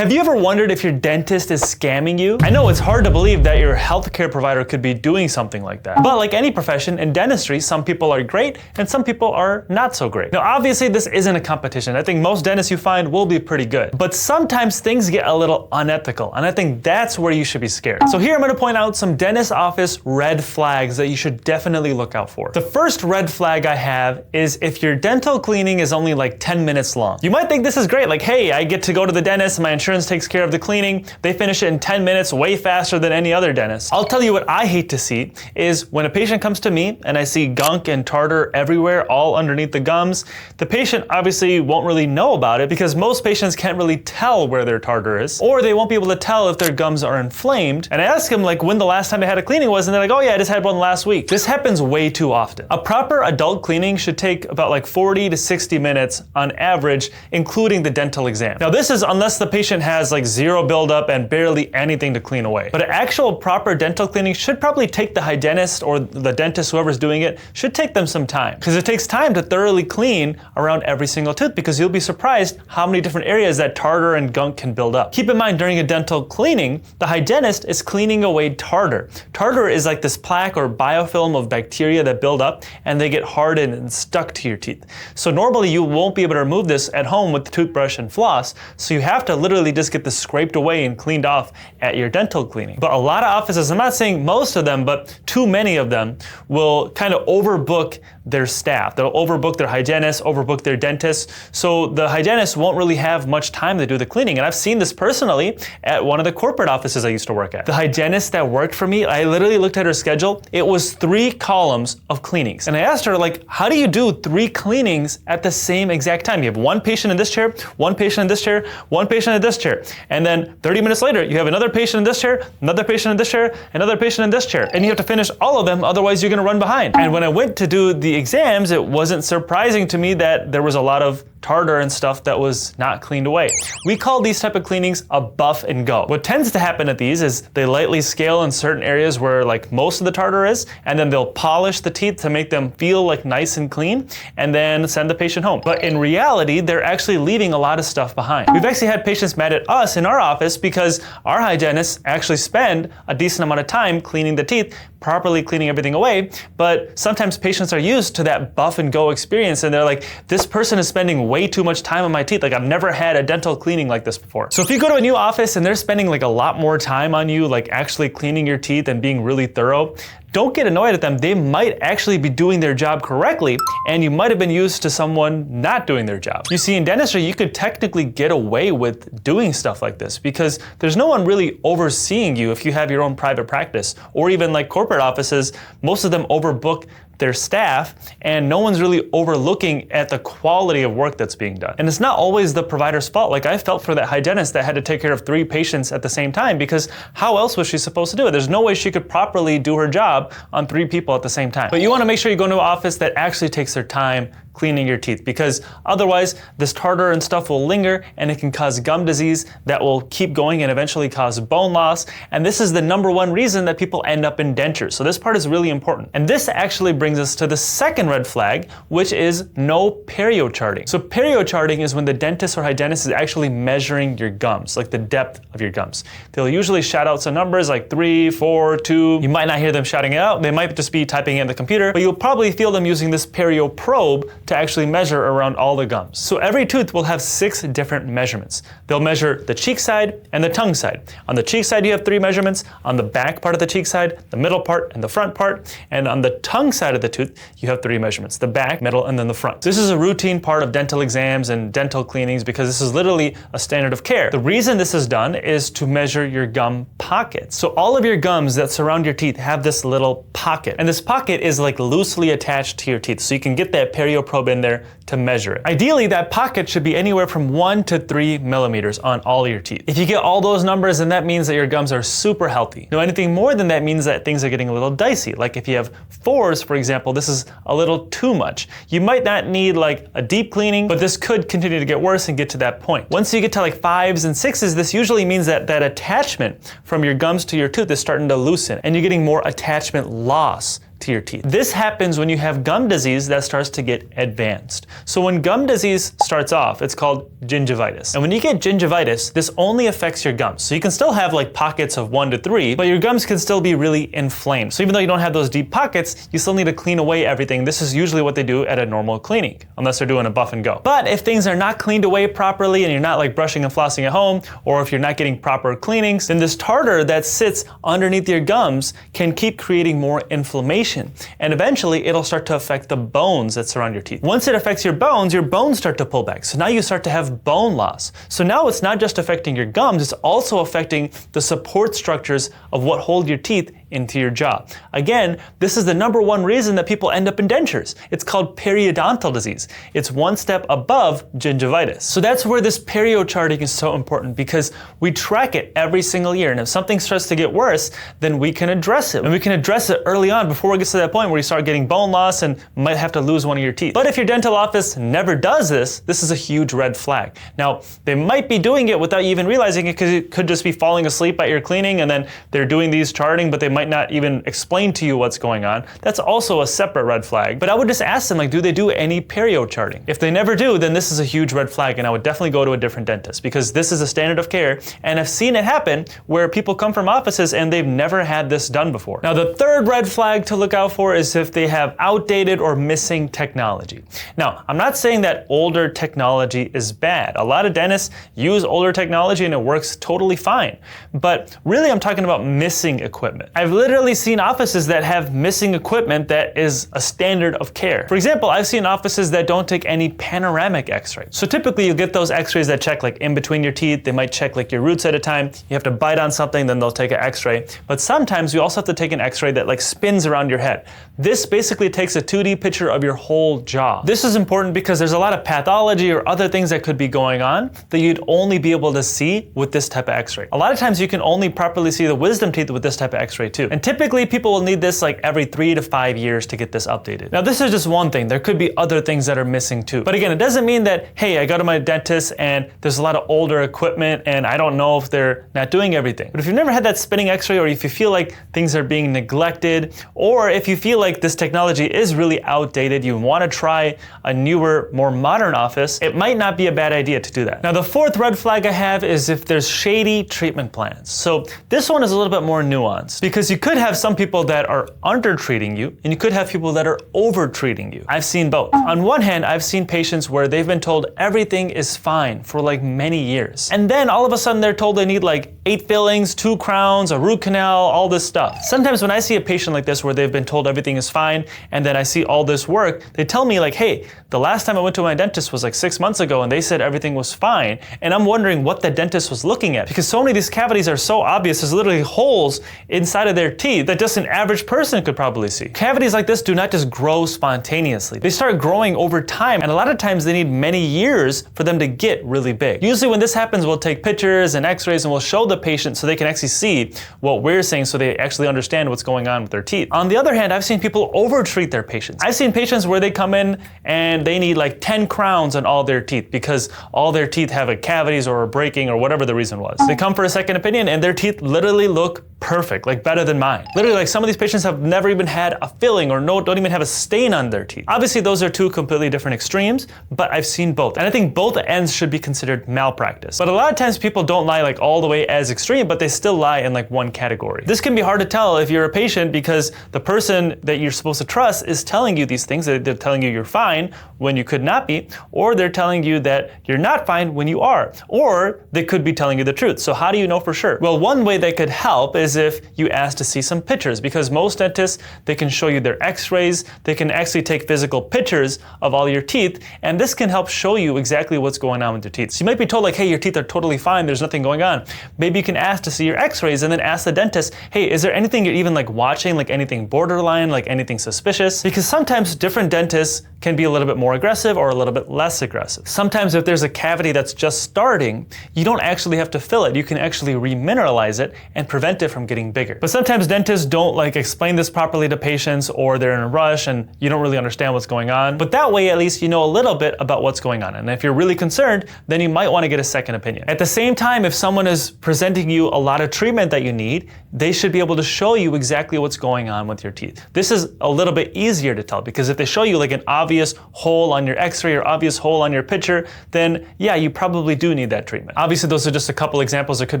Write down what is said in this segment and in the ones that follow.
Have you ever wondered if your dentist is scamming you? I know it's hard to believe that your healthcare provider could be doing something like that. But like any profession, in dentistry, some people are great and some people are not so great. Now, obviously, this isn't a competition. I think most dentists you find will be pretty good. But sometimes things get a little unethical, and I think that's where you should be scared. So here I'm gonna point out some dentist office red flags that you should definitely look out for. The first red flag I have is if your dental cleaning is only like 10 minutes long. You might think this is great, like, hey, I get to go to the dentist, my insurance takes care of the cleaning, they finish it in 10 minutes, way faster than any other dentist. I'll tell you what I hate to see is when a patient comes to me and I see gunk and tartar everywhere, all underneath the gums, the patient obviously won't really know about it because most patients can't really tell where their tartar is, or they won't be able to tell if their gums are inflamed. And I ask them like when the last time they had a cleaning was, and they're like, oh yeah, I just had one last week. This happens way too often. A proper adult cleaning should take about like 40 to 60 minutes on average, including the dental exam. Now this is unless the patient has like zero buildup and barely anything to clean away. But an actual proper dental cleaning should probably take the hygienist or the dentist, whoever's doing it, should take them some time. Because it takes time to thoroughly clean around every single tooth, because you'll be surprised how many different areas that tartar and gunk can build up. Keep in mind, during a dental cleaning, the hygienist is cleaning away tartar. Tartar is like this plaque or biofilm of bacteria that build up and they get hardened and stuck to your teeth. So normally you won't be able to remove this at home with the toothbrush and floss, so you have to literally just get this scraped away and cleaned off at your dental cleaning. But a lot of offices, I'm not saying most of them, but too many of them will kind of overbook their staff. They'll overbook their hygienists, overbook their dentists, so the hygienist won't really have much time to do the cleaning. And I've seen this personally at one of the corporate offices I used to work at. The hygienist that worked for me, I literally looked at her schedule. It was 3 columns of cleanings. And I asked her, like, how do you do 3 cleanings at the same exact time? You have one patient in this chair, one patient in this chair, one patient in this chair. And then 30 minutes later, you have another patient in this chair, another patient in this chair, another patient in this chair. And you have to finish all of them, otherwise you're gonna run behind. And when I went to do the exams, it wasn't surprising to me that there was a lot of tartar and stuff that was not cleaned away. We call these type of cleanings a buff and go. What tends to happen at these is they lightly scale in certain areas where like most of the tartar is, and then they'll polish the teeth to make them feel like nice and clean, and then send the patient home. But in reality, they're actually leaving a lot of stuff behind. We've actually had patients mad at us in our office because our hygienists actually spend a decent amount of time cleaning the teeth, properly cleaning everything away, but sometimes patients are used to that buff and go experience and they're like, this person is spending way too much time on my teeth. Like, I've never had a dental cleaning like this before. So if you go to a new office and they're spending like a lot more time on you, like actually cleaning your teeth and being really thorough, don't get annoyed at them. They might actually be doing their job correctly, and you might have been used to someone not doing their job. You see, in dentistry, you could technically get away with doing stuff like this because there's no one really overseeing you if you have your own private practice, or even like corporate offices, most of them overbook their staff, and no one's really overlooking at the quality of work that's being done. And it's not always the provider's fault. Like, I felt for that hygienist that had to take care of 3 patients at the same time, because how else was she supposed to do it? There's no way she could properly do her job on 3 people at the same time. But you wanna make sure you go into an office that actually takes their time cleaning your teeth, because otherwise this tartar and stuff will linger and it can cause gum disease that will keep going and eventually cause bone loss. And this is the #1 reason that people end up in dentures. So this part is really important. And this actually brings us to the second red flag, which is no perio charting. So perio charting is when the dentist or hygienist is actually measuring your gums, like the depth of your gums. They'll usually shout out some numbers like 3, 4, 2. You might not hear them shouting it out. They might just be typing it in the computer, but you'll probably feel them using this perio probe to actually measure around all the gums. So every tooth will have 6 different measurements. They'll measure the cheek side and the tongue side. On the cheek side, you have 3 measurements. On the back part of the cheek side, the middle part, and the front part. And on the tongue side of the tooth, you have 3 measurements: the back, middle, and then the front. This is a routine part of dental exams and dental cleanings because this is literally a standard of care. The reason this is done is to measure your gum pockets. So all of your gums that surround your teeth have this little pocket. And this pocket is like loosely attached to your teeth. So you can get that perio probe in there to measure it. Ideally, that pocket should be anywhere from 1 to 3 millimeters on all your teeth. If you get all those numbers, then that means that your gums are super healthy. Now, anything more than that means that things are getting a little dicey. Like if you have 4s, for example, this is a little too much. You might not need like a deep cleaning, but this could continue to get worse and get to that point. Once you get to like 5s and 6s, this usually means that that attachment from your gums to your tooth is starting to loosen and you're getting more attachment loss to your teeth. This happens when you have gum disease that starts to get advanced. So when gum disease starts off, it's called gingivitis. And when you get gingivitis, this only affects your gums. So you can still have like pockets of 1 to 3, but your gums can still be really inflamed. So even though you don't have those deep pockets, you still need to clean away everything. This is usually what they do at a normal cleaning, unless they're doing a buff and go. But if things are not cleaned away properly and you're not like brushing and flossing at home, or if you're not getting proper cleanings, then this tartar that sits underneath your gums can keep creating more inflammation. And eventually it'll start to affect the bones that surround your teeth. Once it affects your bones start to pull back. So now you start to have bone loss. So now it's not just affecting your gums, it's also affecting the support structures of what hold your teeth into your jaw. Again, this is the #1 reason that people end up in dentures. It's called periodontal disease. It's one step above gingivitis. So that's where this perio charting is so important, because we track it every single year. And if something starts to get worse, then we can address it. And we can address it early on before it gets to that point where you start getting bone loss and might have to lose one of your teeth. But if your dental office never does this, this is a huge red flag. Now, they might be doing it without you even realizing it, because it could just be falling asleep at your cleaning and then they're doing these charting, but they might not even explain to you what's going on. That's also a separate red flag. But I would just ask them, like, do they do any perio charting? If they never do, then this is a huge red flag, and I would definitely go to a different dentist, because this is a standard of care, and I've seen it happen where people come from offices and they've never had this done before. Now, the third red flag to look out for is if they have outdated or missing technology. Now, I'm not saying that older technology is bad. A lot of dentists use older technology and it works totally fine. But really, I'm talking about missing equipment. I've literally seen offices that have missing equipment that is a standard of care. For example, I've seen offices that don't take any panoramic x-rays. So typically you get those x-rays that check like in between your teeth. They might check like your roots at a time. You have to bite on something, then they'll take an x-ray. But sometimes you also have to take an x-ray that like spins around your head. This basically takes a 2D picture of your whole jaw. This is important because there's a lot of pathology or other things that could be going on that you'd only be able to see with this type of x-ray. A lot of times you can only properly see the wisdom teeth with this type of x-ray too. And typically people will need this like every 3 to 5 years to get this updated. Now this is just one thing. There could be other things that are missing too. But again, it doesn't mean that, hey, I go to my dentist and there's a lot of older equipment and I don't know if they're not doing everything. But if you've never had that spinning x-ray, or if you feel like things are being neglected, or if you feel like this technology is really outdated, you want to try a newer, more modern office, it might not be a bad idea to do that. Now the fourth red flag I have is if there's shady treatment plans. So this one is a little bit more nuanced, because you could have some people that are under-treating you, and you could have people that are over-treating you. I've seen both. On one hand, I've seen patients where they've been told everything is fine for like many years. And then all of a sudden they're told they need like 8 fillings, 2 crowns, a root canal, all this stuff. Sometimes when I see a patient like this where they've been told everything is fine, and then I see all this work, they tell me like, hey, the last time I went to my dentist was like 6 months ago and they said everything was fine. And I'm wondering what the dentist was looking at, because so many of these cavities are so obvious. There's literally holes inside of their teeth that just an average person could probably see. Cavities like this do not just grow spontaneously. They start growing over time, and a lot of times they need many years for them to get really big. Usually when this happens, we'll take pictures and x-rays and we'll show the patient so they can actually see what we're saying, so they actually understand what's going on with their teeth. On the other hand, I've seen people over-treat their patients. I've seen patients where they come in and they need like 10 crowns on all their teeth because all their teeth have cavities or are breaking or whatever the reason was. They come for a second opinion and their teeth literally look perfect, like better than mine. Literally, like some of these patients have never even had a filling or don't even have a stain on their teeth. Obviously, those are two completely different extremes, but I've seen both. And I think both ends should be considered malpractice. But a lot of times people don't lie like all the way as extreme, but they still lie in like one category. This can be hard to tell if you're a patient, because the person that you're supposed to trust is telling you these things. They're telling you you're fine when you could not be, or they're telling you that you're not fine when you are, or they could be telling you the truth. So how do you know for sure? Well, one way that could help is if you ask to see some pictures, because most dentists, they can show you their x-rays, they can actually take physical pictures of all your teeth, and this can help show you exactly what's going on with your teeth. So you might be told like, hey, your teeth are totally fine, there's nothing going on. Maybe you can ask to see your x-rays and then ask the dentist, hey, is there anything you're even like watching, like anything borderline, like anything suspicious? Because sometimes different dentists can be a little bit more aggressive or a little bit less aggressive. Sometimes if there's a cavity that's just starting, you don't actually have to fill it. You can actually remineralize it and prevent it from getting bigger. But sometimes dentists don't like explain this properly to patients, or they're in a rush and you don't really understand what's going on. But that way, at least you know a little bit about what's going on. And if you're really concerned, then you might want to get a second opinion. At the same time, if someone is presenting you a lot of treatment that you need, they should be able to show you exactly what's going on with your teeth. This is a little bit easier to tell, because if they show you like an obvious hole on your x-ray or obvious hole on your picture, then yeah, you probably do need that treatment. Obviously, those are just a couple examples. There could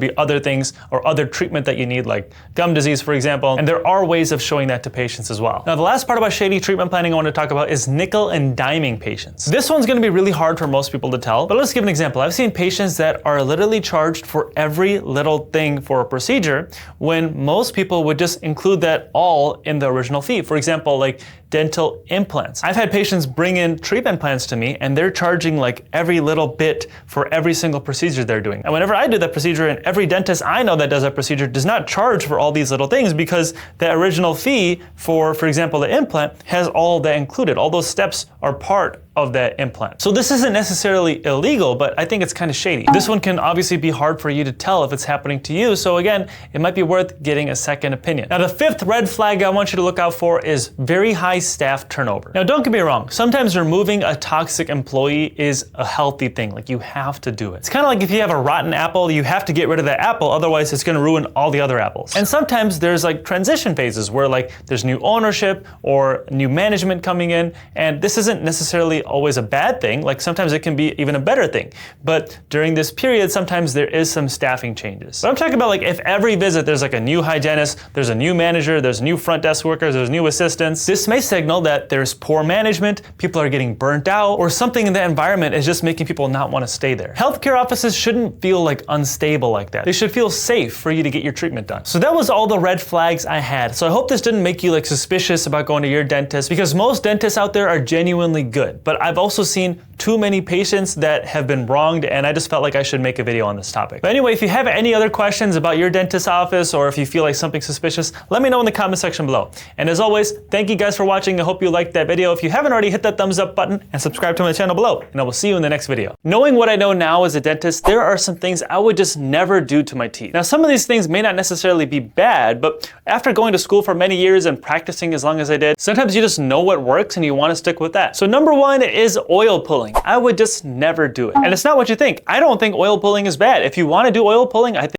be other things or other treatment that you need, like gum disease, for example, and there are ways of showing that to patients as well. Now, the last part about shady treatment planning I want to talk about is nickel and diming patients. This one's going to be really hard for most people to tell, but let's give an example. I've seen patients that are literally charged for every little thing for a procedure, when most people would just include that all in the original fee. For example, like dental implants. I've had patients bring in treatment plans to me, and they're charging like every little bit for every single procedure they're doing. And whenever I do that procedure, and every dentist I know that does that procedure does not charge for all these little things, because the original fee for example, the implant has all that included. All those steps are part of that implant. So this isn't necessarily illegal, but I think it's kind of shady. This one can obviously be hard for you to tell if it's happening to you. So again, it might be worth getting a second opinion. Now, the fifth red flag I want you to look out for is very high staff turnover. Now, don't get me wrong. Sometimes removing a toxic employee is a healthy thing. Like, you have to do it. It's kind of like if you have a rotten apple, you have to get rid of that apple. Otherwise, it's going to ruin all the other apples. And sometimes there's like transition phases where like there's new ownership or new management coming in. And this isn't necessarily always a bad thing. Like, sometimes it can be even a better thing. But during this period, sometimes there is some staffing changes. But I'm talking about like if every visit there's like a new hygienist, there's a new manager, there's new front desk workers, there's new assistants. This may signal that there's poor management, people are getting burnt out, or something in the environment is just making people not want to stay there. Healthcare offices shouldn't feel like unstable like that. They should feel safe for you to get your treatment done. So that was all the red flags I had. So I hope this didn't make you like suspicious about going to your dentist, because most dentists out there are genuinely good. But I've also seen too many patients that have been wronged, and I just felt like I should make a video on this topic. But anyway, if you have any other questions about your dentist's office, or if you feel like something's suspicious, let me know in the comment section below. And as always, thank you guys for watching. I hope you liked that video. If you haven't already, hit that thumbs up button and subscribe to my channel below, and I will see you in the next video. Knowing what I know now as a dentist, there are some things I would just never do to my teeth. Now, some of these things may not necessarily be bad, but after going to school for many years and practicing as long as I did, sometimes you just know what works and you want to stick with that. So number one is oil pulling. I would just never do it. And it's not what you think. I don't think oil pulling is bad. If you want to do oil pulling, I think